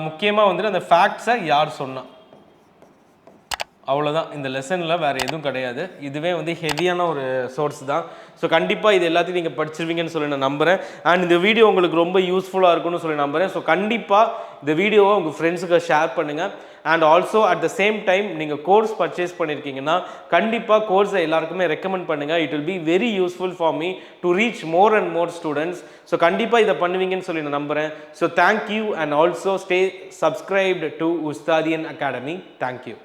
முக்கியமாக வந்துட்டு அந்த ஃபேக்ட்ஸை யார் சொன்னா, அவ்வளோதான். இந்த லெசனில் வேறு எதுவும் கிடையாது. இதுவே வந்து ஹெவியான ஒரு சோர்ஸ் தான். ஸோ கண்டிப்பாக இது எல்லாத்தையும் நீங்கள் படிச்சிருவீங்கன்னு சொல்லி நான் நம்புகிறேன். அண்ட் இந்த வீடியோ உங்களுக்கு ரொம்ப யூஸ்ஃபுல்லாக இருக்கும்னு சொல்லி நம்புகிறேன். ஸோ கண்டிப்பாக இந்த வீடியோவை உங்கள் ஃப்ரெண்ட்ஸுக்கு ஷேர் பண்ணுங்கள். And also at the same time நீங்கள் கோர்ஸ் பர்ச்சேஸ் பண்ணியிருக்கீங்கன்னா கண்டிப்பாக கோர்ஸை எல்லாருக்குமே ரெக்கமெண்ட் பண்ணுங்கள். It will be very useful for me to reach more and more students. So கண்டிப்பாக இதை பண்ணுவீங்கன்னு சொல்லி நான் நம்புகிறேன். So thank you and also stay subscribed to Ustadian academy. Thank you.